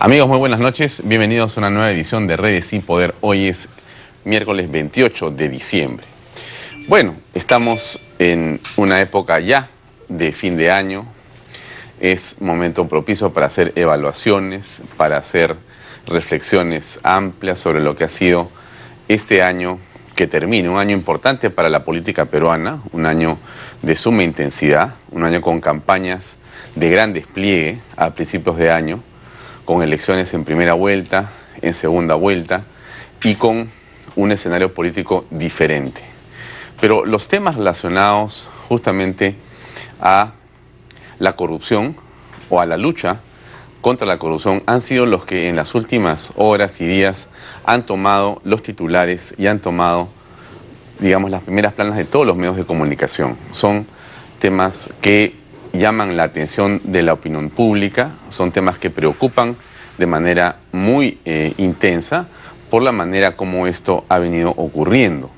Amigos, muy buenas noches. Bienvenidos a una nueva edición de Redes Sin Poder. Hoy es miércoles 28 de diciembre. Bueno, estamos en una época ya de fin de año. Es momento propicio para hacer evaluaciones, para hacer reflexiones amplias sobre lo que ha sido este año que termina. Un año importante para la política peruana, un año de suma intensidad, un año con campañas de gran despliegue a principios de año, con elecciones en primera vuelta, en segunda vuelta y con un escenario político diferente. Pero los temas relacionados justamente a la corrupción o a la lucha contra la corrupción han sido los que en las últimas horas y días han tomado los titulares y han tomado, digamos, las primeras planas de todos los medios de comunicación. Son temas que llaman la atención de la opinión pública, son temas que preocupan de manera muy intensa por la manera como esto ha venido ocurriendo.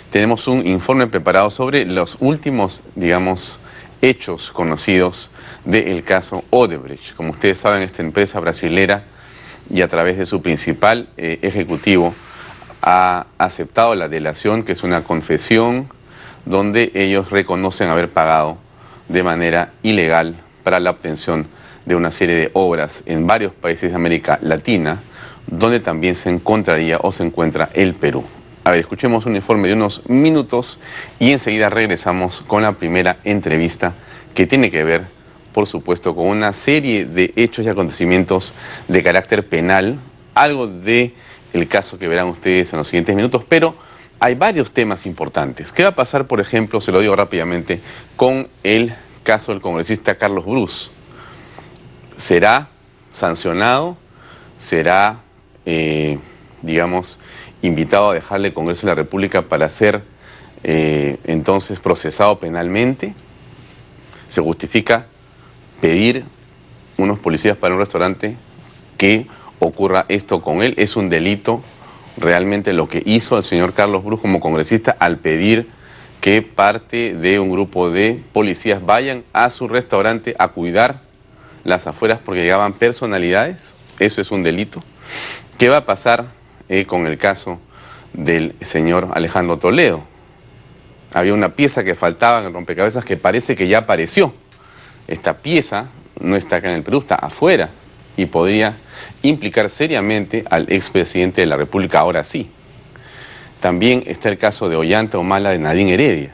Tenemos un informe preparado sobre los últimos, digamos, hechos conocidos del caso Odebrecht. Como ustedes saben, esta empresa brasilera, y a través de su principal ejecutivo, ha aceptado la delación, que es una confesión donde ellos reconocen haber pagado de manera ilegal para la obtención de una serie de obras en varios países de América Latina, donde también se encontraría o se encuentra el Perú. A ver, escuchemos un informe de unos minutos y enseguida regresamos con la primera entrevista, que tiene que ver, por supuesto, con una serie de hechos y acontecimientos de carácter penal, algo de el caso que verán ustedes en los siguientes minutos, pero hay varios temas importantes. ¿Qué va a pasar, por ejemplo, se lo digo rápidamente, con el caso del congresista Carlos Brus? ¿Será sancionado? ¿Será, digamos, invitado a dejarle el Congreso de la República para ser entonces procesado penalmente? ¿Se justifica pedir unos policías para un restaurante que ocurra esto con él? ¿Es un delito realmente lo que hizo el señor Carlos Brus como congresista al pedir que parte de un grupo de policías vayan a su restaurante a cuidar las afueras porque llegaban personalidades? ¿Eso es un delito? ¿Qué va a pasar con el caso del señor Alejandro Toledo? Había una pieza que faltaba en el rompecabezas que parece que ya apareció. Esta pieza no está acá en el Perú, está afuera y podría implicar seriamente al expresidente de la República, ahora sí. También está el caso de Ollanta Humala de Nadine Heredia.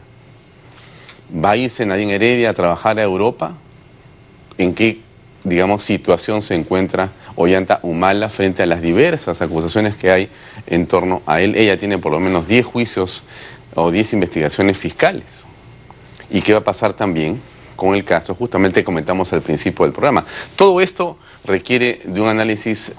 ¿Va a irse Nadine Heredia a trabajar a Europa? ¿En qué, digamos, situación se encuentra Ollanta Humala frente a las diversas acusaciones que hay en torno a él? Ella tiene por lo menos 10 juicios o 10 investigaciones fiscales. ¿Y qué va a pasar también con el caso justamente que comentamos al principio del programa? Todo esto requiere de un análisis,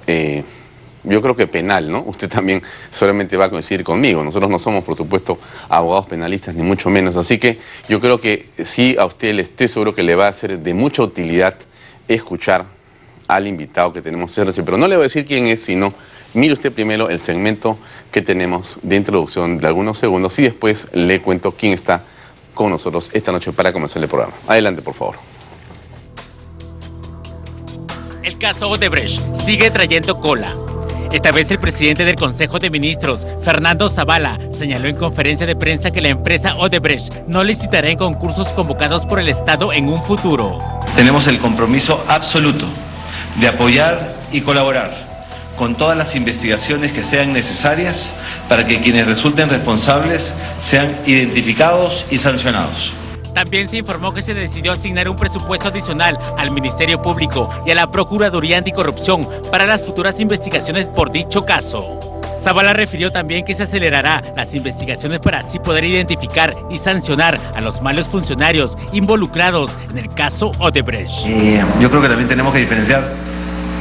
yo creo que penal, ¿no? Usted también solamente va a coincidir conmigo. Nosotros no somos, por supuesto, abogados penalistas, ni mucho menos. Así que yo creo que sí, a usted estoy seguro que le va a ser de mucha utilidad escuchar al invitado que tenemos esta noche. Pero no le voy a decir quién es, sino mire usted primero el segmento que tenemos de introducción de algunos segundos y después le cuento quién está con nosotros esta noche para comenzar el programa. Adelante, por favor. El caso Odebrecht sigue trayendo cola. Esta vez el presidente del Consejo de Ministros, Fernando Zavala, señaló en conferencia de prensa que la empresa Odebrecht no licitará en concursos convocados por el Estado en un futuro. Tenemos el compromiso absoluto de apoyar y colaborar con todas las investigaciones que sean necesarias para que quienes resulten responsables sean identificados y sancionados. También se informó que se decidió asignar un presupuesto adicional al Ministerio Público y a la Procuraduría Anticorrupción para las futuras investigaciones por dicho caso. Zavala refirió también que se acelerará las investigaciones para así poder identificar y sancionar a los malos funcionarios involucrados en el caso Odebrecht. Yo creo que también tenemos que diferenciar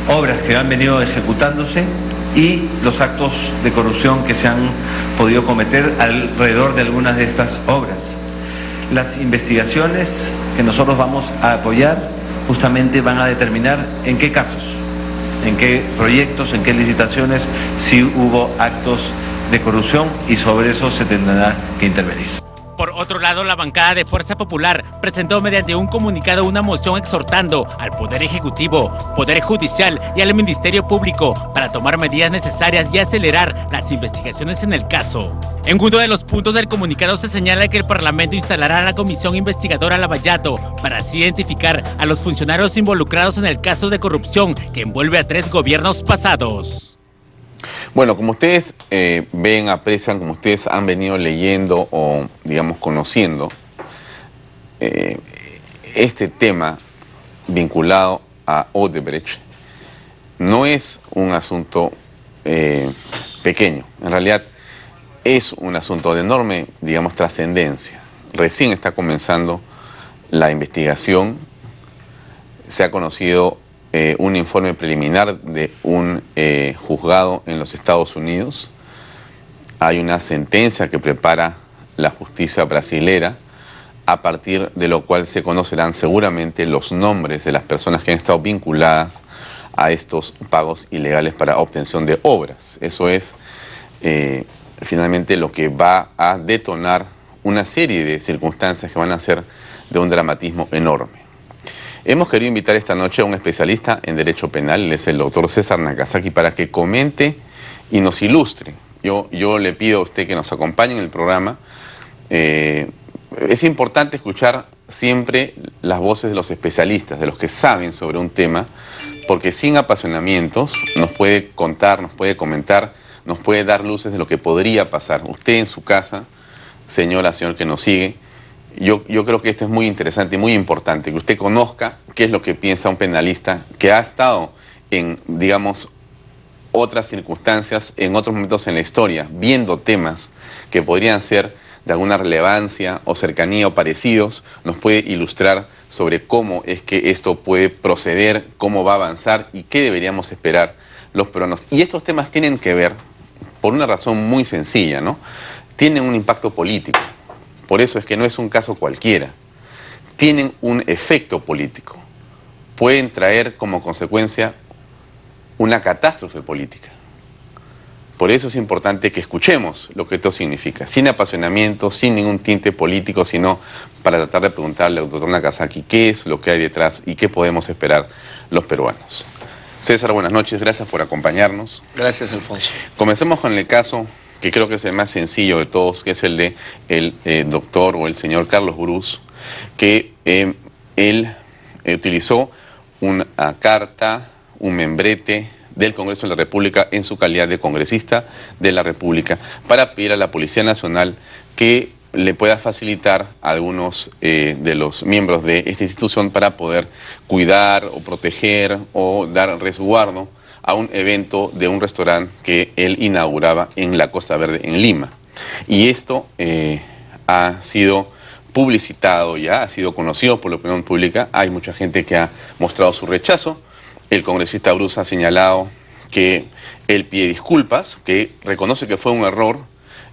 obras que han venido ejecutándose y los actos de corrupción que se han podido cometer alrededor de algunas de estas obras. Las investigaciones que nosotros vamos a apoyar justamente van a determinar en qué casos, en qué proyectos, en qué licitaciones sí hubo actos de corrupción y sobre eso se tendrá que intervenir. Por otro lado, la bancada de Fuerza Popular presentó mediante un comunicado una moción exhortando al Poder Ejecutivo, Poder Judicial y al Ministerio Público para tomar medidas necesarias y acelerar las investigaciones en el caso. En uno de los puntos del comunicado se señala que el Parlamento instalará la Comisión Investigadora Lavallato para así identificar a los funcionarios involucrados en el caso de corrupción que envuelve a 3 gobiernos pasados. Bueno, como ustedes ven, aprecian, como ustedes han venido leyendo o, digamos, conociendo, este tema vinculado a Odebrecht no es un asunto pequeño. En realidad es un asunto de enorme, digamos, trascendencia. Recién está comenzando la investigación. Se ha conocido un informe preliminar de un juzgado en los Estados Unidos. Hay una sentencia que prepara la justicia brasilera, a partir de lo cual se conocerán seguramente los nombres de las personas que han estado vinculadas a estos pagos ilegales para obtención de obras. Eso es finalmente lo que va a detonar una serie de circunstancias que van a ser de un dramatismo enorme. Hemos querido invitar esta noche a un especialista en Derecho Penal, él es el doctor César Nagasaki, para que comente y nos ilustre. Yo le pido a usted que nos acompañe en el programa. Es importante escuchar siempre las voces de los especialistas, de los que saben sobre un tema, porque sin apasionamientos nos puede contar, nos puede comentar, nos puede dar luces de lo que podría pasar. Usted en su casa, señor que nos sigue, yo creo que esto es muy interesante y muy importante, que usted conozca qué es lo que piensa un penalista que ha estado en, digamos, otras circunstancias, en otros momentos en la historia, viendo temas que podrían ser de alguna relevancia o cercanía o parecidos, nos puede ilustrar sobre cómo es que esto puede proceder, cómo va a avanzar y qué deberíamos esperar los peruanos. Y estos temas tienen que ver, por una razón muy sencilla, ¿no? Tienen un impacto político. Por eso es que no es un caso cualquiera. Tienen un efecto político. Pueden traer como consecuencia una catástrofe política. Por eso es importante que escuchemos lo que esto significa, sin apasionamiento, sin ningún tinte político, sino para tratar de preguntarle al doctor Nagasaki qué es lo que hay detrás y qué podemos esperar los peruanos. César, buenas noches, gracias por acompañarnos. Gracias, Alfonso. Comencemos con el caso que creo que es el más sencillo de todos, que es el de el doctor o el señor Carlos Brus, que él utilizó una carta, un membrete del Congreso de la República en su calidad de congresista de la República para pedir a la Policía Nacional que le pueda facilitar a algunos de los miembros de esta institución para poder cuidar o proteger o dar resguardo a un evento de un restaurante que él inauguraba en la Costa Verde, en Lima. Y esto ha sido publicitado ya, ha sido conocido por la opinión pública. Hay mucha gente que ha mostrado su rechazo. El congresista Brus ha señalado que él pide disculpas, que reconoce que fue un error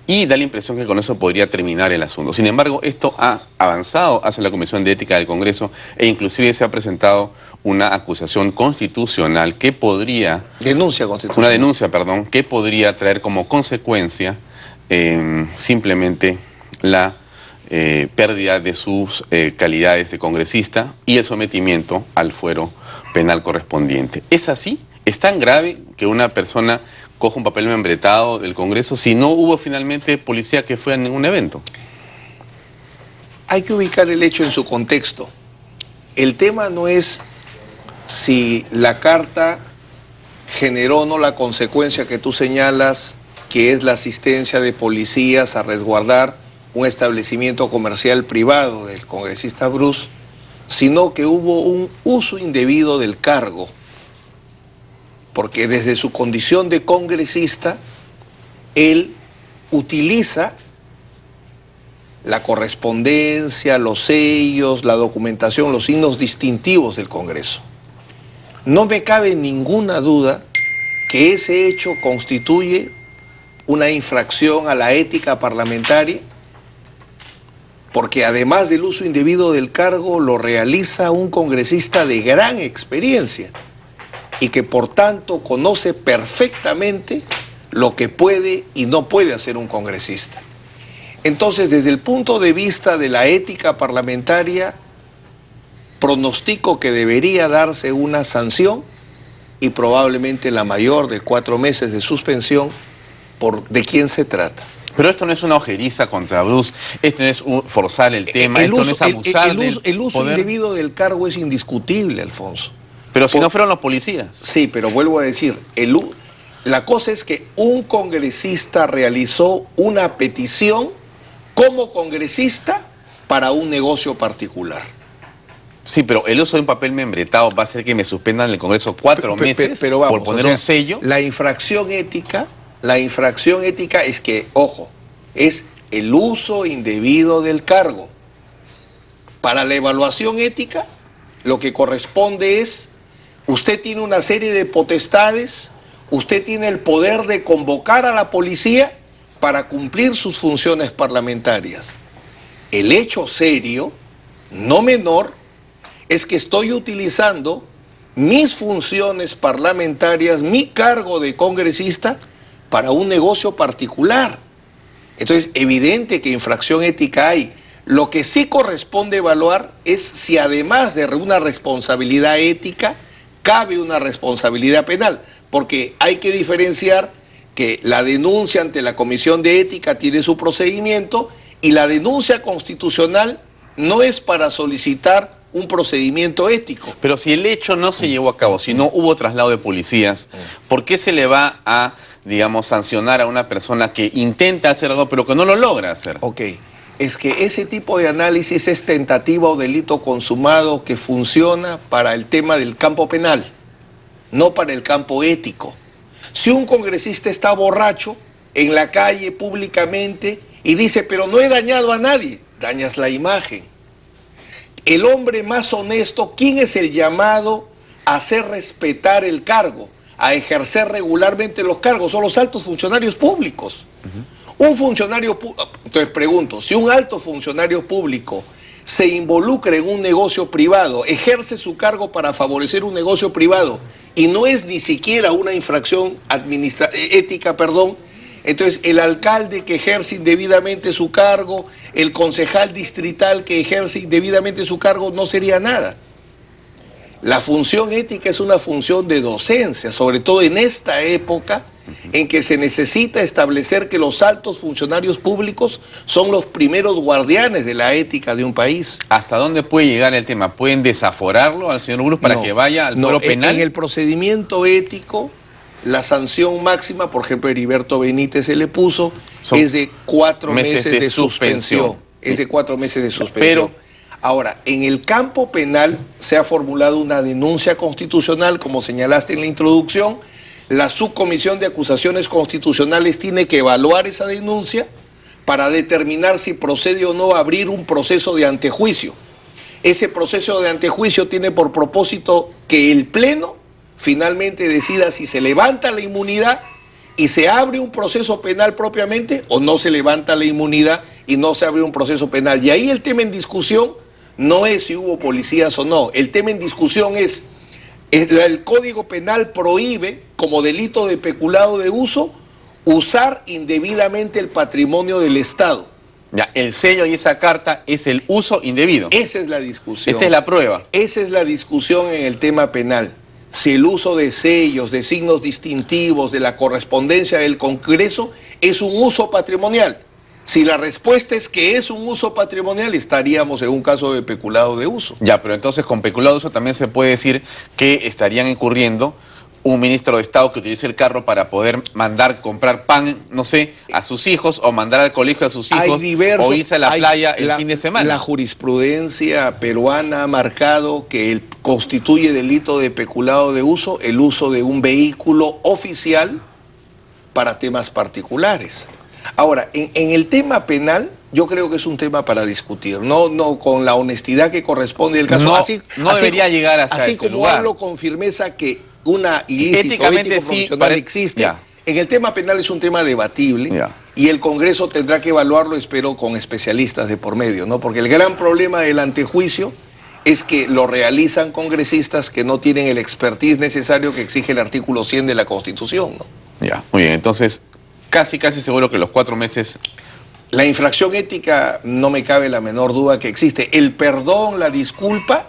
y da la impresión que con eso podría terminar el asunto. Sin embargo, esto ha avanzado hacia la Comisión de Ética del Congreso e inclusive se ha presentado una acusación constitucional que podría... Denuncia constitucional. Una denuncia, perdón, que podría traer como consecuencia simplemente la pérdida de sus calidades de congresista y el sometimiento al fuero penal correspondiente. ¿Es así? ¿Es tan grave que una persona coja un papel membretado del Congreso si no hubo finalmente policía que fue a ningún evento? Hay que ubicar el hecho en su contexto. El tema no es si la carta generó o no la consecuencia que tú señalas, que es la asistencia de policías a resguardar un establecimiento comercial privado del congresista Brus, sino que hubo un uso indebido del cargo, porque desde su condición de congresista, él utiliza la correspondencia, los sellos, la documentación, los signos distintivos del Congreso. No me cabe ninguna duda que ese hecho constituye una infracción a la ética parlamentaria, porque además del uso indebido del cargo, lo realiza un congresista de gran experiencia y que por tanto conoce perfectamente lo que puede y no puede hacer un congresista. Entonces, desde el punto de vista de la ética parlamentaria, pronostico que debería darse una sanción y probablemente la mayor de 4 meses de suspensión. ¿De quién se trata? Pero esto no es una ojeriza contra Bruce, esto no es forzar el tema, esto no es abusar el uso poder indebido del cargo es indiscutible, Alfonso. Pero si no fueron los policías. Sí, pero vuelvo a decir, la cosa es que un congresista realizó una petición como congresista para un negocio particular. Sí, pero el uso de un papel membretado va a hacer que me suspendan el Congreso 4 meses pero vamos, por poner un sello. La infracción ética es que, ojo, es el uso indebido del cargo. Para la evaluación ética, lo que corresponde es, usted tiene una serie de potestades, usted tiene el poder de convocar a la policía para cumplir sus funciones parlamentarias. El hecho serio, no menor, es que estoy utilizando mis funciones parlamentarias, mi cargo de congresista, para un negocio particular. Entonces, evidente que infracción ética hay. Lo que sí corresponde evaluar es si además de una responsabilidad ética, cabe una responsabilidad penal, porque hay que diferenciar que la denuncia ante la Comisión de Ética tiene su procedimiento y la denuncia constitucional no es para solicitar un procedimiento ético. Pero si el hecho no se llevó a cabo, si no hubo traslado de policías, ¿por qué se le va a, digamos, sancionar a una persona que intenta hacer algo pero que no lo logra hacer? Ok, es que ese tipo de análisis es tentativa o delito consumado que funciona para el tema del campo penal, no para el campo ético. Si un congresista está borracho en la calle públicamente y dice, pero no he dañado a nadie, dañas la imagen. El hombre más honesto, ¿quién es el llamado a hacer respetar el cargo, a ejercer regularmente los cargos? Son los altos funcionarios públicos. Un funcionario público, entonces pregunto, si un alto funcionario público se involucra en un negocio privado, ejerce su cargo para favorecer un negocio privado y no es ni siquiera una infracción ética, entonces el alcalde que ejerce indebidamente su cargo, el concejal distrital que ejerce indebidamente su cargo, no sería nada. La función ética es una función de docencia, sobre todo en esta época en que se necesita establecer que los altos funcionarios públicos son los primeros guardianes de la ética de un país. ¿Hasta dónde puede llegar el tema? ¿Pueden desaforarlo al señor Bruce para que vaya al fuero penal? En el procedimiento ético, la sanción máxima, por ejemplo, Heriberto Benítez se le puso, es de 4 meses de suspensión. Es de 4 meses de suspensión. Pero ahora, en el campo penal se ha formulado una denuncia constitucional, como señalaste en la introducción. La subcomisión de acusaciones constitucionales tiene que evaluar esa denuncia para determinar si procede o no abrir un proceso de antejuicio. Ese proceso de antejuicio tiene por propósito que el Pleno finalmente decida si se levanta la inmunidad y se abre un proceso penal propiamente, o no se levanta la inmunidad y no se abre un proceso penal. Y ahí el tema en discusión no es si hubo policías o no. El tema en discusión es el Código Penal prohíbe, como delito de peculado de uso, usar indebidamente el patrimonio del Estado. Ya, el sello y esa carta es el uso indebido. Esa es la discusión. Esa es la prueba. Esa es la discusión en el tema penal. Si el uso de sellos, de signos distintivos, de la correspondencia del Congreso es un uso patrimonial. Si la respuesta es que es un uso patrimonial, estaríamos en un caso de peculado de uso. Ya, pero entonces con peculado de uso también se puede decir que estarían incurriendo un ministro de Estado que utilice el carro para poder mandar comprar pan, no sé, a sus hijos, o mandar al colegio a sus hijos, o irse a la playa el fin de semana. La jurisprudencia peruana ha marcado que constituye delito de peculado de uso el uso de un vehículo oficial para temas particulares. Ahora, en el tema penal, yo creo que es un tema para discutir, no con la honestidad que corresponde al caso. No debería llegar hasta ese lugar. Así como hablo con firmeza que una ilícito ético profesional existe. Ya. En el tema penal es un tema debatible, y el Congreso tendrá que evaluarlo, espero, con especialistas de por medio, ¿no? Porque el gran problema del antejuicio es que lo realizan congresistas que no tienen el expertise necesario que exige el artículo 100 de la Constitución, ¿no? Ya, muy bien, entonces casi seguro que los 4 meses La infracción ética no me cabe la menor duda que existe. El perdón, la disculpa,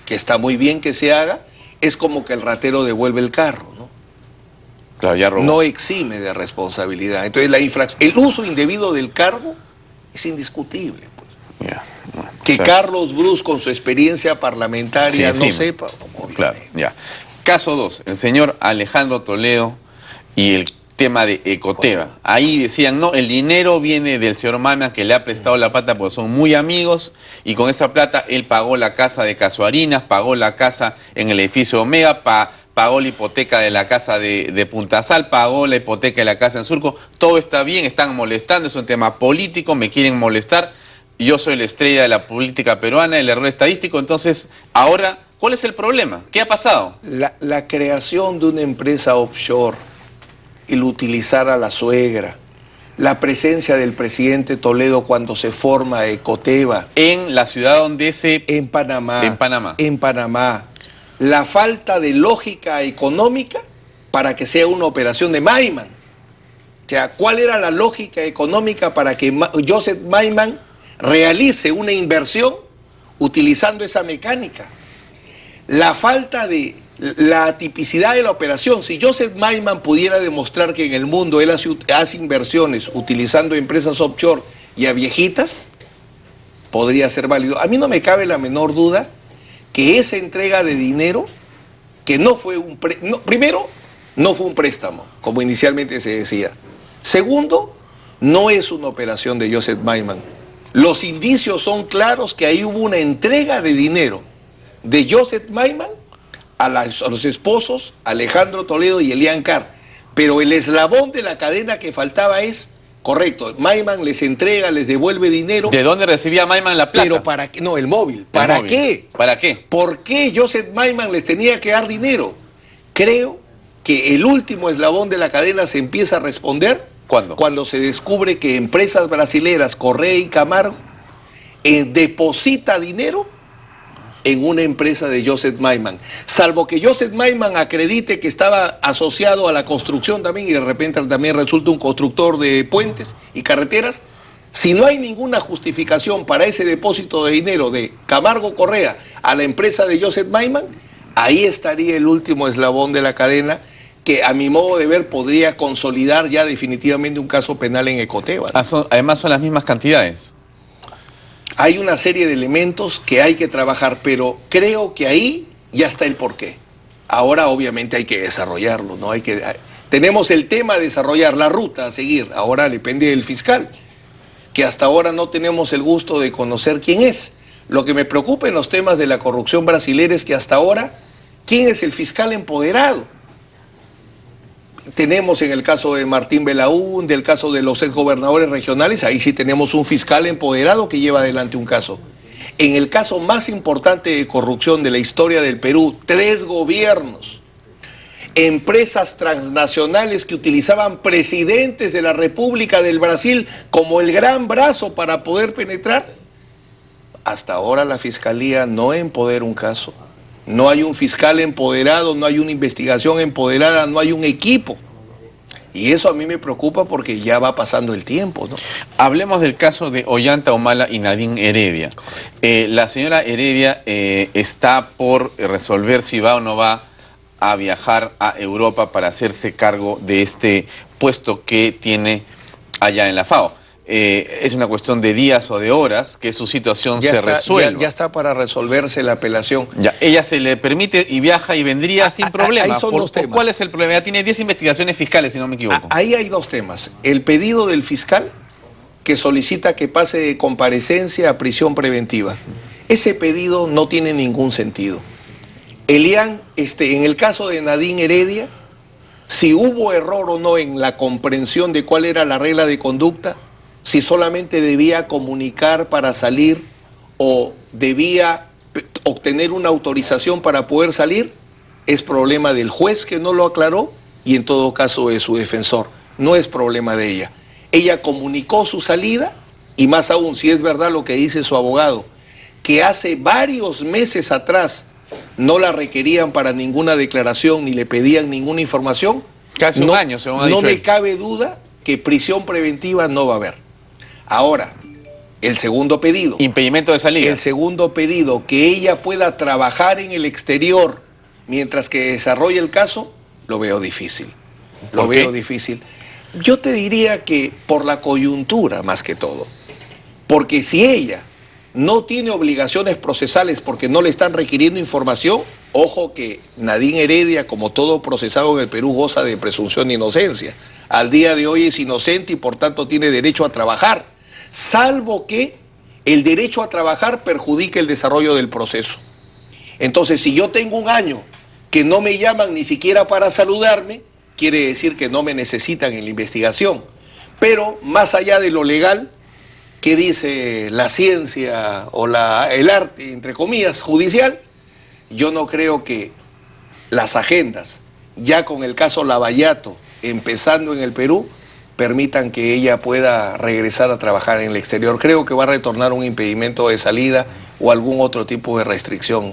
que está muy bien que se haga, es como que el ratero devuelve el carro, ¿no? Claro, ya robó. No exime de responsabilidad. Entonces el uso indebido del cargo es indiscutible, pues. Ya, bueno, Que o sea, Carlos Brus, con su experiencia parlamentaria, sí, no sí, sepa, obviamente. claro, ya. Caso 2, el señor Alejandro Toledo y el tema de Ecoteva. Ahí decían, no, el dinero viene del señor Maiman, que le ha prestado la plata porque son muy amigos, y con esa plata él pagó la casa de Casuarinas, pagó la casa en el edificio Omega, pagó la hipoteca de la casa de Punta Sal, pagó la hipoteca de la casa en Surco. Todo está bien, están molestando, es un tema político, me quieren molestar. Yo soy la estrella de la política peruana, el error estadístico. Entonces, ahora, ¿cuál es el problema? ¿Qué ha pasado? La creación de una empresa offshore, el utilizar a la suegra, la presencia del presidente Toledo cuando se forma Ecoteva. En la ciudad donde En Panamá. En Panamá. En Panamá. La falta de lógica económica para que sea una operación de Maiman. O sea, ¿cuál era la lógica económica para que Joseph Maiman realice una inversión utilizando esa mecánica? La falta de la atipicidad de la operación. Si Joseph Maiman pudiera demostrar que en el mundo él hace inversiones utilizando empresas offshore y a viejitas, podría ser válido. A mí no me cabe la menor duda que esa entrega de dinero, que no fue primero, no fue un préstamo, como inicialmente se decía. Segundo, no es una operación de Joseph Maiman. Los indicios son claros que ahí hubo una entrega de dinero de Joseph Maiman a los esposos Alejandro Toledo y Elian Carr. Pero el eslabón de la cadena que faltaba es, correcto, Maiman les entrega, les devuelve dinero. ¿De dónde recibía Maiman la plata? Pero ¿para qué? No, el móvil. ¿Para qué? ¿Para qué? ¿Por qué Joseph Maiman les tenía que dar dinero? Creo que el último eslabón de la cadena se empieza a responder. ¿Cuándo? Cuando se descubre que empresas brasileras, Correa y Camargo, deposita dinero en una empresa de Joseph Maiman. Salvo que Joseph Maiman acredite que estaba asociado a la construcción también y de repente también resulta un constructor de puentes y carreteras. Si no hay ninguna justificación para ese depósito de dinero de Camargo Correa a la empresa de Joseph Maiman, ahí estaría el último eslabón de la cadena que a mi modo de ver podría consolidar ya definitivamente un caso penal en Ecoteva, ¿no? Además son las mismas cantidades. Hay una serie de elementos que hay que trabajar, pero creo que ahí ya está el porqué. Ahora obviamente hay que desarrollarlo, ¿no? Tenemos el tema de desarrollar la ruta a seguir, ahora depende del fiscal, que hasta ahora no tenemos el gusto de conocer quién es. Lo que me preocupa en los temas de la corrupción brasilera es que hasta ahora, ¿quién es el fiscal empoderado? Tenemos en el caso de Martín Belaúnde, del caso de los exgobernadores regionales, ahí sí tenemos un fiscal empoderado que lleva adelante un caso. En el caso más importante de corrupción de la historia del Perú, 3 gobiernos, empresas transnacionales que utilizaban presidentes de la República del Brasil como el gran brazo para poder penetrar. Hasta ahora la Fiscalía no empodera un caso. No hay un fiscal empoderado, no hay una investigación empoderada, no hay un equipo. Y eso a mí me preocupa porque ya va pasando el tiempo, ¿no? Hablemos del caso de Ollanta Humala y Nadine Heredia. La señora Heredia está por resolver si va o no va a viajar a Europa para hacerse cargo de este puesto que tiene allá en la FAO. Es una cuestión de días o de horas que su situación se resuelva. Ya está para resolverse la apelación. Ya, ella se le permite y viaja y vendría sin problema. Ahí son dos temas. ¿Cuál es el problema? Ya tiene 10 investigaciones fiscales, si no me equivoco. Ahí hay 2 temas. El pedido del fiscal que solicita que pase de comparecencia a prisión preventiva. Ese pedido no tiene ningún sentido. Elian, en el caso de Nadine Heredia, si hubo error o no en la comprensión de cuál era la regla de conducta, si solamente debía comunicar para salir o debía obtener una autorización para poder salir, es problema del juez que no lo aclaró y en todo caso de su defensor. No es problema de ella. Ella comunicó su salida y más aún, si es verdad lo que dice su abogado, que hace varios meses atrás no la requerían para ninguna declaración ni le pedían ninguna información. Casi un año, según ha dicho No me él. cabe duda que prisión preventiva no va a haber. Ahora, el segundo pedido. Impedimento de salida. El segundo pedido, que ella pueda trabajar en el exterior mientras que desarrolle el caso, lo veo difícil. Lo veo difícil. Yo te diría que por la coyuntura más que todo. Porque si ella no tiene obligaciones procesales porque no le están requiriendo información, ojo que Nadine Heredia, como todo procesado en el Perú, goza de presunción de inocencia. Al día de hoy es inocente y por tanto tiene derecho a trabajar, salvo que el derecho a trabajar perjudique el desarrollo del proceso. Entonces, si yo tengo un año que no me llaman ni siquiera para saludarme, quiere decir que no me necesitan en la investigación. Pero más allá de lo legal, ¿qué dice la ciencia o el arte, entre comillas, judicial? Yo no creo que las agendas, ya con el caso Lavallato, empezando en el Perú, permitan que ella pueda regresar a trabajar en el exterior. Creo que va a retornar un impedimento de salida o algún otro tipo de restricción.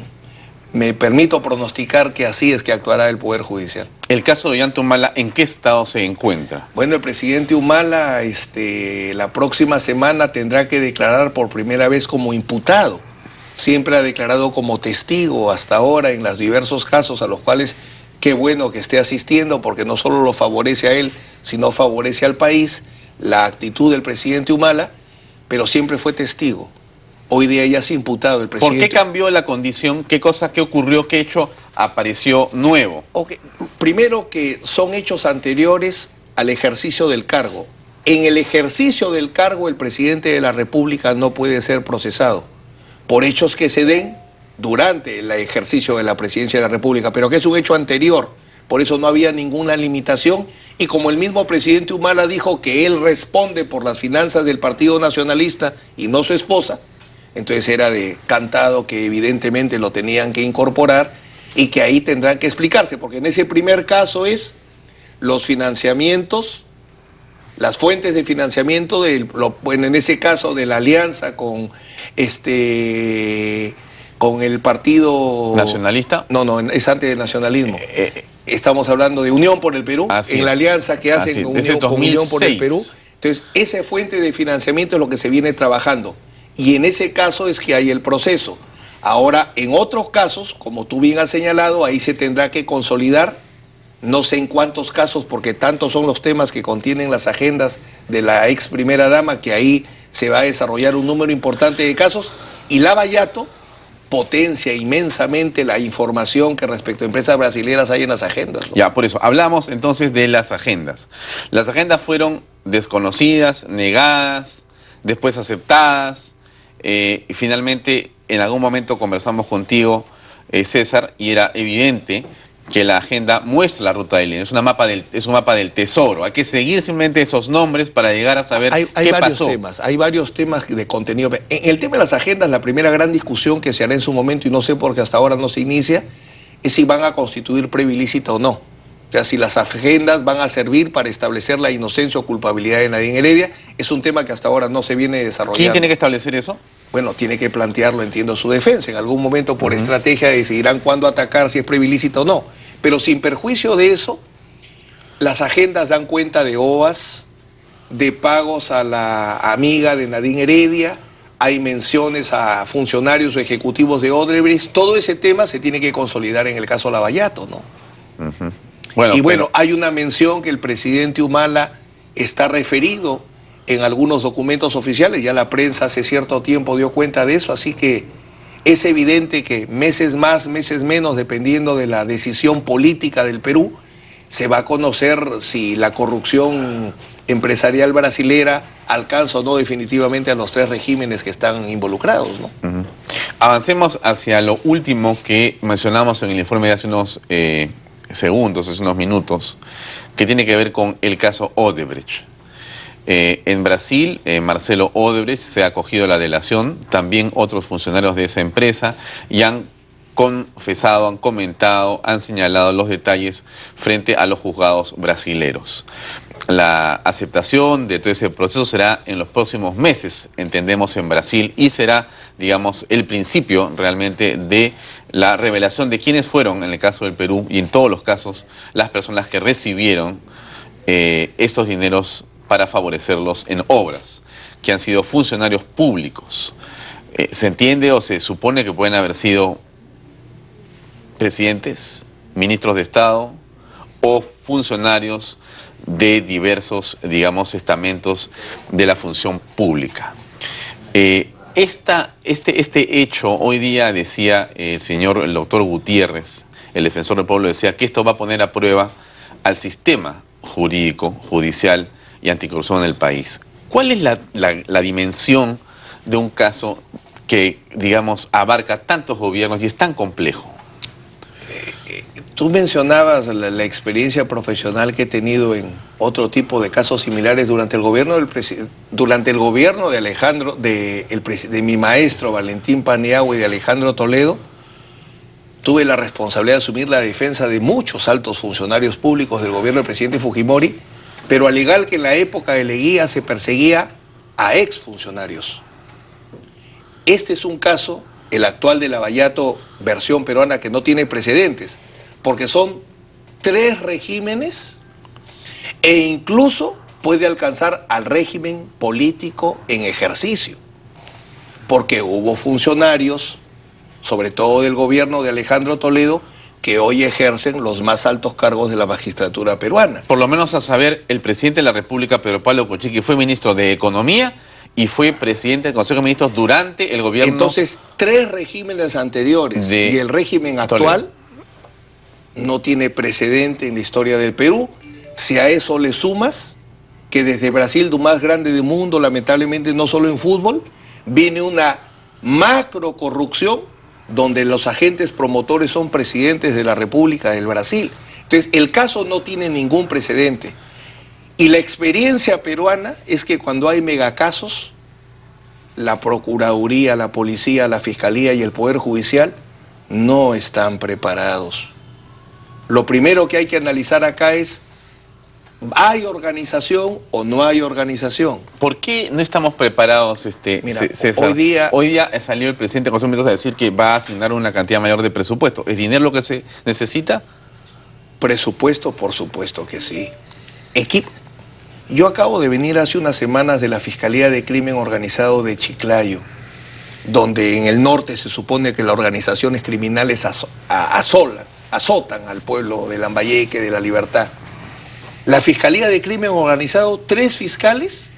Me permito pronosticar que así es que actuará el Poder Judicial. El caso de Ollanta Humala, ¿en qué estado se encuentra? Bueno, el presidente Humala la próxima semana tendrá que declarar por primera vez como imputado. Siempre ha declarado como testigo hasta ahora en los diversos casos a los cuales qué bueno que esté asistiendo, porque no solo lo favorece a él, sino favorece al país la actitud del presidente Humala, pero siempre fue testigo. Hoy día ya es imputado el presidente. ¿Por qué cambió la condición? ¿Qué cosa, qué ocurrió, qué hecho apareció nuevo? Okay. Primero que son hechos anteriores al ejercicio del cargo. En el ejercicio del cargo el presidente de la República no puede ser procesado por hechos que se den durante el ejercicio de la presidencia de la República, pero que es un hecho anterior. Por eso no había ninguna limitación y como el mismo presidente Humala dijo que él responde por las finanzas del Partido Nacionalista y no su esposa, entonces era de cantado que evidentemente lo tenían que incorporar y que ahí tendrán que explicarse, porque en ese primer caso es los financiamientos, las fuentes de financiamiento, bueno, en ese caso de la alianza con el Partido... ¿Nacionalista? No, es antes del nacionalismo. Estamos hablando de Unión por el Perú, la alianza que hacen con Unión por el Perú. Entonces, esa fuente de financiamiento es lo que se viene trabajando. Y en ese caso es que hay el proceso. Ahora, en otros casos, como tú bien has señalado, ahí se tendrá que consolidar, no sé en cuántos casos, porque tantos son los temas que contienen las agendas de la ex primera dama, que ahí se va a desarrollar un número importante de casos, y Lavallato potencia inmensamente la información que respecto a empresas brasileñas hay en las agendas, ¿no? Ya, por eso, hablamos entonces de las agendas. Las agendas fueron desconocidas, negadas, después aceptadas, y finalmente en algún momento conversamos contigo, César, y era evidente que la agenda muestra la ruta del dinero, es un mapa del tesoro. Hay que seguir simplemente esos nombres para llegar a saber qué pasó. Hay varios temas de contenido. En el tema de las agendas, la primera gran discusión que se hará en su momento, y no sé por qué hasta ahora no se inicia, es si van a constituir prueba ilícita o no. O sea, si las agendas van a servir para establecer la inocencia o culpabilidad de Nadine Heredia, es un tema que hasta ahora no se viene desarrollando. ¿Quién tiene que establecer eso? Bueno, tiene que plantearlo, entiendo, su defensa. En algún momento, por estrategia, decidirán cuándo atacar, si es prueba ilícita o no. Pero sin perjuicio de eso, las agendas dan cuenta de OAS, de pagos a la amiga de Nadine Heredia, hay menciones a funcionarios o ejecutivos de Odebrecht. Todo ese tema se tiene que consolidar en el caso Lavallato, ¿no? Bueno, hay una mención que el presidente Humala está referido en algunos documentos oficiales, ya la prensa hace cierto tiempo dio cuenta de eso, así que es evidente que meses más, meses menos, dependiendo de la decisión política del Perú, se va a conocer si la corrupción empresarial brasilera alcanza o no definitivamente a los tres regímenes que están involucrados, ¿no? Avancemos hacia lo último que mencionamos en el informe de hace unos segundos, hace unos minutos, que tiene que ver con el caso Odebrecht. En Brasil, Marcelo Odebrecht se ha acogido a la delación, también otros funcionarios de esa empresa, y han confesado, han comentado, han señalado los detalles frente a los juzgados brasileros. La aceptación de todo ese proceso será en los próximos meses, entendemos, en Brasil, y será, digamos, el principio realmente de la revelación de quiénes fueron, en el caso del Perú y en todos los casos, las personas que recibieron estos dineros para favorecerlos en obras. que han sido funcionarios públicos. ¿Se entiende o se supone que pueden haber sido presidentes, ministros de Estado o funcionarios de diversos, digamos, estamentos de la función pública? Este hecho, hoy día decía el doctor Gutiérrez, el defensor del pueblo, decía que esto va a poner a prueba al sistema jurídico, judicial y anticorrupción en el país. ¿Cuál es la dimensión de un caso que, digamos, abarca tantos gobiernos y es tan complejo? Tú mencionabas la experiencia profesional que he tenido en otro tipo de casos similares durante el gobierno de Alejandro, de mi maestro Valentín Paniagua y de Alejandro Toledo. Tuve la responsabilidad de asumir la defensa de muchos altos funcionarios públicos del gobierno del presidente Fujimori, pero al igual que en la época de Leguía se perseguía a exfuncionarios. Este es un caso, el actual de Lavallato, versión peruana, que no tiene precedentes, porque son 3 regímenes e incluso puede alcanzar al régimen político en ejercicio, porque hubo funcionarios, sobre todo del gobierno de Alejandro Toledo, que hoy ejercen los más altos cargos de la magistratura peruana. Por lo menos a saber, el presidente de la República, Pedro Pablo Kuczynski, fue ministro de Economía y fue presidente del Consejo de Ministros durante el gobierno... Entonces, 3 regímenes anteriores y el régimen actual no tiene precedente en la historia del Perú. Si a eso le sumas que desde Brasil, lo más grande del mundo, lamentablemente no solo en fútbol, viene una macro corrupción donde los agentes promotores son presidentes de la República del Brasil. Entonces, el caso no tiene ningún precedente. Y la experiencia peruana es que cuando hay megacasos, la Procuraduría, la Policía, la Fiscalía y el Poder Judicial no están preparados. Lo primero que hay que analizar acá es, ¿hay organización o no hay organización? ¿Por qué no estamos preparados, Mira, César? Hoy día salió el presidente de Consejo de Ministros a decir que va a asignar una cantidad mayor de presupuesto. ¿Es dinero lo que se necesita? Presupuesto, por supuesto que sí. Equipo. Yo acabo de venir hace unas semanas de la Fiscalía de Crimen Organizado de Chiclayo, donde en el norte se supone que las organizaciones criminales azotan al pueblo de Lambayeque, de La Libertad. La Fiscalía de Crimen Organizado, 3 fiscales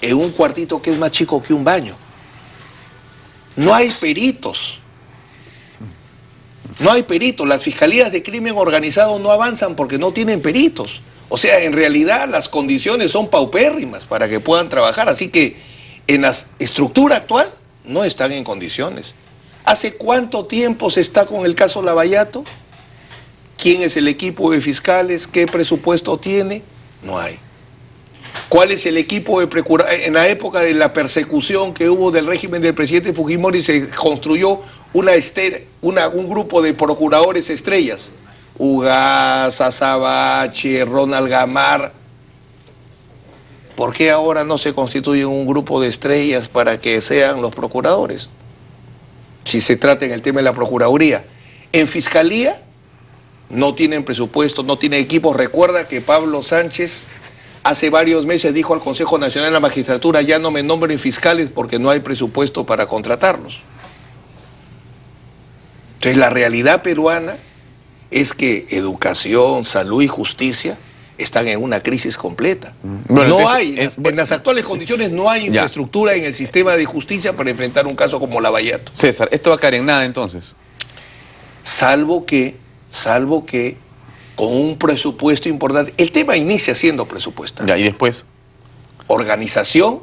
en un cuartito que es más chico que un baño. No hay peritos. No hay peritos. Las fiscalías de crimen organizado no avanzan porque no tienen peritos. O sea, en realidad las condiciones son paupérrimas para que puedan trabajar. Así que en la estructura actual no están en condiciones. ¿Hace cuánto tiempo se está con el caso Lavallato? ¿Quién es el equipo de fiscales? ¿Qué presupuesto tiene? No hay. ¿Cuál es el equipo de procuradores? En la época de la persecución que hubo del régimen del presidente Fujimori se construyó un grupo de procuradores estrellas. Ugaz, Sabache, Ronald Gamar. ¿Por qué ahora no se constituye un grupo de estrellas para que sean los procuradores? Si se trata en el tema de la Procuraduría. En Fiscalía no tienen presupuesto, no tienen equipos. Recuerda que Pablo Sánchez hace varios meses dijo al Consejo Nacional de la Magistratura: ya no me nombren fiscales porque no hay presupuesto para contratarlos. Entonces la realidad peruana es que educación, salud y justicia están en una crisis completa. Bueno, no hay, en las actuales condiciones no hay infraestructura en el sistema de justicia para enfrentar un caso como Lavallato. César, ¿esto va a caer en nada entonces? Salvo que con un presupuesto importante. El tema inicia siendo presupuesto. Ya, ¿y después? Organización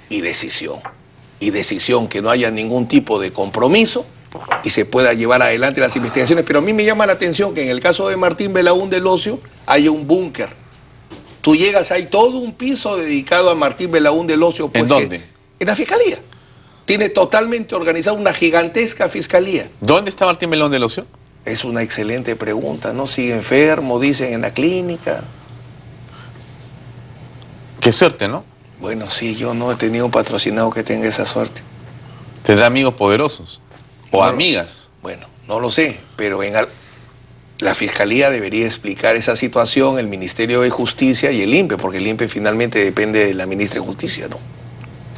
y decisión. Y decisión, que no haya ningún tipo de compromiso y se pueda llevar adelante las investigaciones. Pero a mí me llama la atención que en el caso de Martín Belaún del Ocio hay un búnker. Tú llegas, hay todo un piso dedicado a Martín Belaún del Ocio. Pues, ¿en dónde? En la Fiscalía. Tiene totalmente organizada una gigantesca fiscalía. ¿Dónde está Martín Belaún del Ocio? Es una excelente pregunta, ¿no? Sigue enfermo, dicen, en la clínica. Qué suerte, ¿no? Bueno, sí, yo no he tenido un patrocinado que tenga esa suerte. ¿Tendrá amigos poderosos? ¿O no, amigas? Bueno, no lo sé, pero la Fiscalía debería explicar esa situación, el Ministerio de Justicia y el INPE, porque el INPE finalmente depende de la ministra de Justicia, ¿no?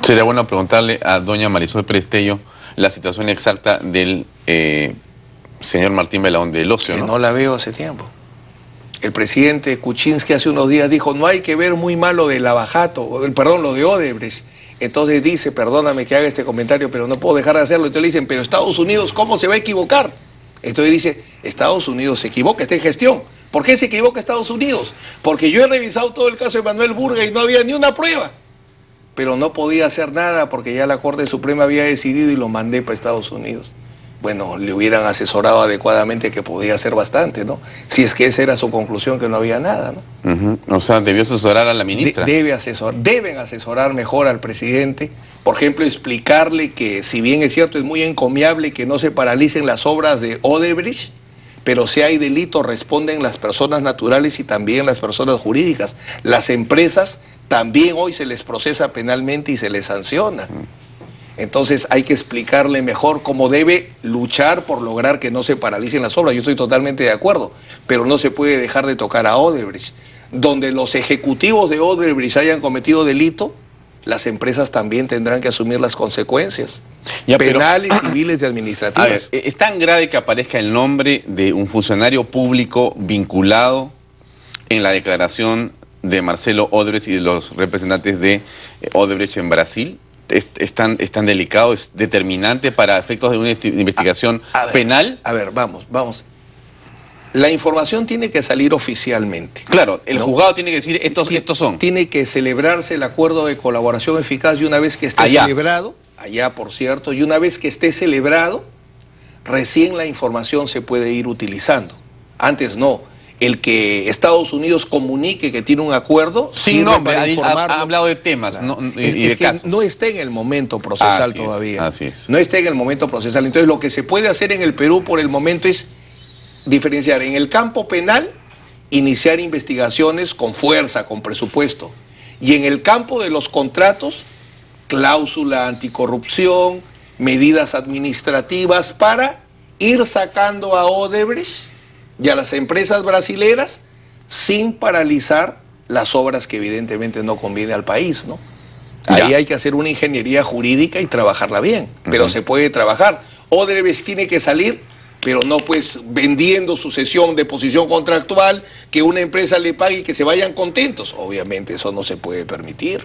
Sería bueno preguntarle a doña Marisol Prestello la situación exacta del señor Martín Belaúnde del Ocio, ¿no? Que no la veo hace tiempo. El presidente Kuczynski hace unos días dijo, no hay que ver muy mal lo de Lavajato, perdón, lo de Odebrecht. Entonces dice, perdóname que haga este comentario, pero no puedo dejar de hacerlo. Entonces le dicen, pero Estados Unidos, ¿cómo se va a equivocar? Entonces dice, Estados Unidos se equivoca, está en gestión. ¿Por qué se equivoca Estados Unidos? Porque yo he revisado todo el caso de Manuel Burga y no había ni una prueba. Pero no podía hacer nada porque ya la Corte Suprema había decidido y lo mandé para Estados Unidos. Bueno, le hubieran asesorado adecuadamente que podía hacer bastante, ¿no? Si es que esa era su conclusión, que no había nada, ¿no? O sea, debió asesorar a la ministra. Deben asesorar mejor al presidente. Por ejemplo, explicarle que, si bien es cierto, es muy encomiable que no se paralicen las obras de Odebrecht, pero si hay delito responden las personas naturales y también las personas jurídicas. Las empresas también hoy se les procesa penalmente y se les sanciona. Entonces hay que explicarle mejor cómo debe luchar por lograr que no se paralicen las obras. Yo estoy totalmente de acuerdo, pero no se puede dejar de tocar a Odebrecht. Donde los ejecutivos de Odebrecht hayan cometido delito, las empresas también tendrán que asumir las consecuencias penales, civiles y administrativas. A ver, ¿es tan grave que aparezca el nombre de un funcionario público vinculado en la declaración de Marcelo Odebrecht y de los representantes de Odebrecht en Brasil? ¿Es tan delicado, es determinante para efectos de una investigación penal? A ver, vamos. La información tiene que salir oficialmente. Claro, el juzgado tiene que decir, estos son. Tiene que celebrarse el acuerdo de colaboración eficaz y una vez que esté celebrado, allá por cierto, y una vez que esté celebrado, recién la información se puede ir utilizando. Antes no. El que Estados Unidos comunique que tiene un acuerdo, sin nombre, ha hablado de temas y de casos. No está en el momento procesal todavía. Así es. No está en el momento procesal. Entonces lo que se puede hacer en el Perú por el momento es diferenciar en el campo penal, iniciar investigaciones con fuerza, con presupuesto. Y en el campo de los contratos, cláusula anticorrupción, medidas administrativas para ir sacando a Odebrecht y a las empresas brasileras sin paralizar las obras que evidentemente no conviene al país, ¿no? Ahí hay que hacer una ingeniería jurídica y trabajarla bien, pero se puede trabajar. Odebrecht tiene que salir, pero no pues vendiendo su cesión de posición contractual, que una empresa le pague y que se vayan contentos. Obviamente eso no se puede permitir.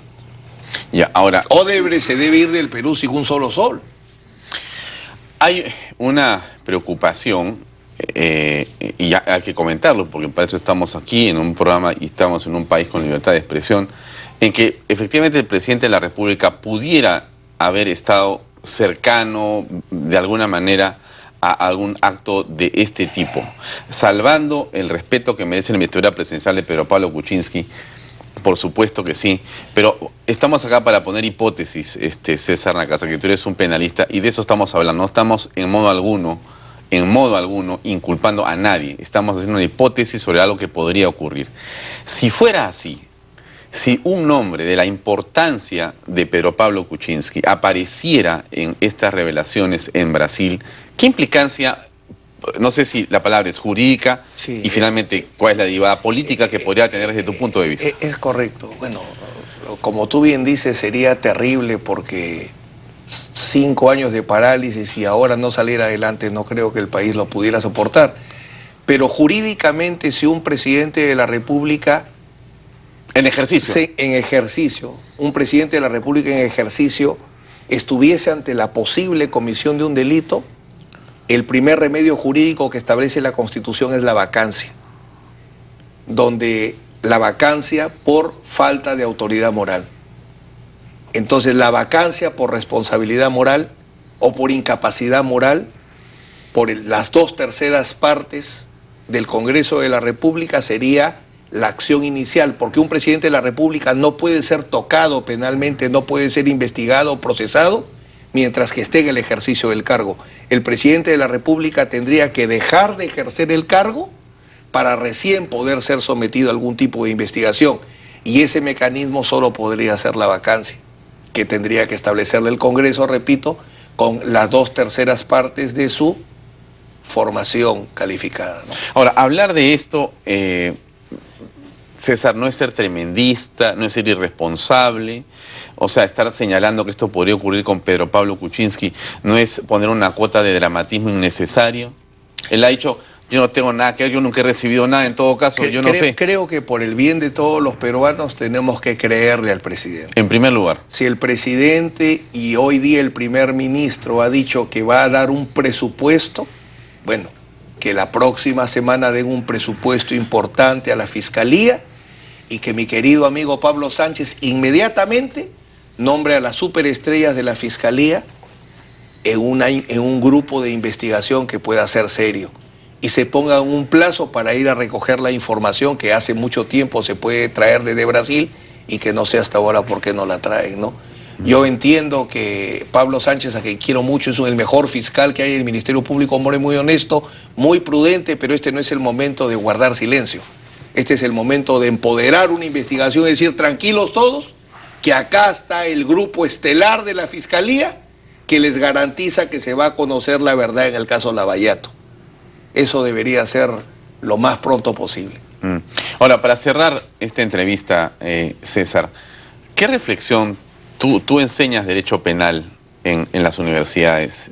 Ya, ahora, Odebrecht se debe ir del Perú sin un solo sol. Hay una preocupación, y ya hay que comentarlo, porque para eso estamos aquí en un programa y estamos en un país con libertad de expresión, en que efectivamente el presidente de la República pudiera haber estado cercano de alguna manera a algún acto de este tipo, salvando el respeto que merece la investidura presidencial de Pedro Pablo Kuczynski. Por supuesto que sí, pero estamos acá para poner hipótesis, César Nacasa, que tú eres un penalista y de eso estamos hablando. No estamos en modo alguno inculpando a nadie. Estamos haciendo una hipótesis sobre algo que podría ocurrir. Si fuera así, si un nombre de la importancia de Pedro Pablo Kuczynski apareciera en estas revelaciones en Brasil, ¿qué implicancia, no sé si la palabra es jurídica, y finalmente cuál es la derivada política que podría tener desde tu punto de vista? Es correcto. Bueno, como tú bien dices, sería terrible porque 5 años de parálisis y ahora no salir adelante, no creo que el país lo pudiera soportar. Pero jurídicamente, si un presidente de la República... En ejercicio. Un presidente de la República en ejercicio estuviese ante la posible comisión de un delito, el primer remedio jurídico que establece la Constitución es la vacancia, donde la vacancia por falta de autoridad moral. Entonces la vacancia por responsabilidad moral o por incapacidad moral, por las 2/3 partes del Congreso de la República sería la acción inicial, porque un presidente de la República no puede ser tocado penalmente, no puede ser investigado o procesado mientras que esté en el ejercicio del cargo. El presidente de la República tendría que dejar de ejercer el cargo para recién poder ser sometido a algún tipo de investigación. Y ese mecanismo solo podría ser la vacancia, que tendría que establecerle el Congreso, repito, con las 2/3 partes de su formación calificada, ¿no? Ahora, hablar de esto César, no es ser tremendista, no es ser irresponsable, o sea, estar señalando que esto podría ocurrir con Pedro Pablo Kuczynski, no es poner una cuota de dramatismo innecesario. Él ha dicho, yo no tengo nada que ver, yo nunca he recibido nada, en todo caso, yo no sé. Creo que por el bien de todos los peruanos tenemos que creerle al presidente. En primer lugar. Si el presidente y hoy día el primer ministro ha dicho que va a dar un presupuesto, bueno, que la próxima semana den un presupuesto importante a la Fiscalía y que mi querido amigo Pablo Sánchez inmediatamente nombre a las superestrellas de la Fiscalía en un grupo de investigación que pueda ser serio y se ponga un plazo para ir a recoger la información que hace mucho tiempo se puede traer desde Brasil y que no sé hasta ahora por qué no la traen, ¿no? Yo entiendo que Pablo Sánchez, a quien quiero mucho, es el mejor fiscal que hay en el Ministerio Público, hombre muy honesto, muy prudente, pero este no es el momento de guardar silencio. Este es el momento de empoderar una investigación y decir, tranquilos todos, que acá está el grupo estelar de la Fiscalía que les garantiza que se va a conocer la verdad en el caso Lavallato. Eso debería ser lo más pronto posible. Ahora, para cerrar esta entrevista, César, ¿qué reflexión? Tú enseñas Derecho Penal en las universidades,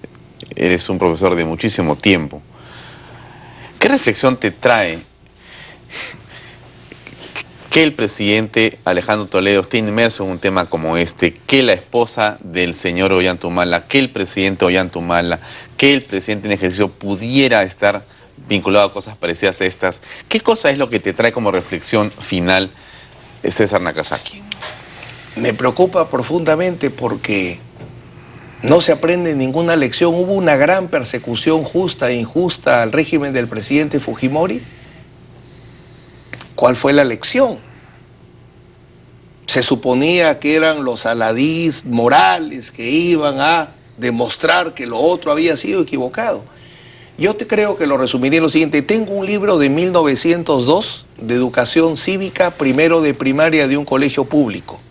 eres un profesor de muchísimo tiempo. ¿Qué reflexión te trae que el presidente Alejandro Toledo esté inmerso en un tema como este, que la esposa del señor Ollantumala, que el presidente Ollantumala, que el presidente en ejercicio pudiera estar vinculado a cosas parecidas a estas? ¿Qué cosa es lo que te trae como reflexión final, César Nakazaki? Me preocupa profundamente porque no se aprende ninguna lección. Hubo una gran persecución justa e injusta al régimen del presidente Fujimori. ¿Cuál fue la lección? Se suponía que eran los aladís morales que iban a demostrar que lo otro había sido equivocado. Yo creo que lo resumiría en lo siguiente. Tengo un libro de 1902 de educación cívica, primero de primaria de un colegio público.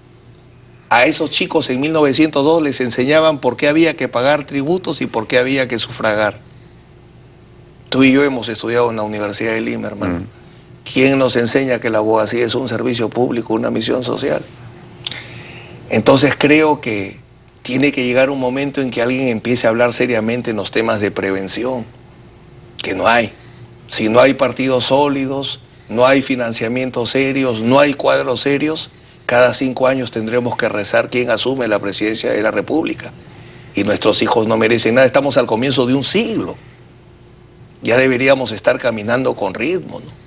A esos chicos en 1902 les enseñaban por qué había que pagar tributos y por qué había que sufragar. Tú y yo hemos estudiado en la Universidad de Lima, hermano. ¿Quién nos enseña que la abogacía es un servicio público, una misión social? Entonces creo que tiene que llegar un momento en que alguien empiece a hablar seriamente en los temas de prevención, que no hay. Si no hay partidos sólidos, no hay financiamientos serios, no hay cuadros serios, cada 5 años tendremos que rezar quién asume la presidencia de la República. Y nuestros hijos no merecen nada. Estamos al comienzo de un siglo. Ya deberíamos estar caminando con ritmo, ¿no?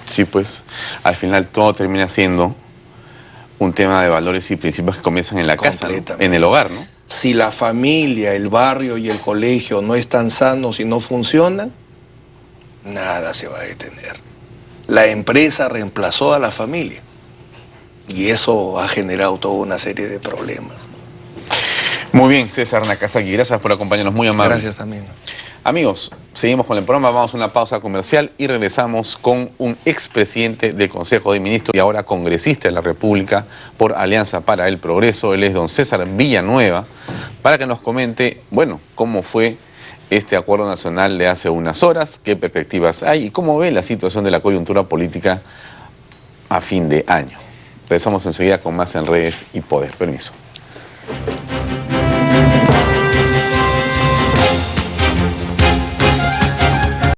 Sí, pues al final todo termina siendo un tema de valores y principios que comienzan en la casa, ¿no? En el hogar, ¿no? Si la familia, el barrio y el colegio no están sanos y no funcionan, nada se va a detener. La empresa reemplazó a la familia y eso ha generado toda una serie de problemas, ¿no? Muy bien, César Nakazaki, gracias por acompañarnos, muy amable. Gracias también. Amigos, seguimos con el programa, vamos a una pausa comercial y regresamos con un expresidente del Consejo de Ministros y ahora congresista de la República por Alianza para el Progreso. Él es don César Villanueva, para que nos comente, bueno, cómo fue este acuerdo nacional de hace unas horas, qué perspectivas hay y cómo ve la situación de la coyuntura política a fin de año. Regresamos enseguida con más en Redes y Poder. Permiso.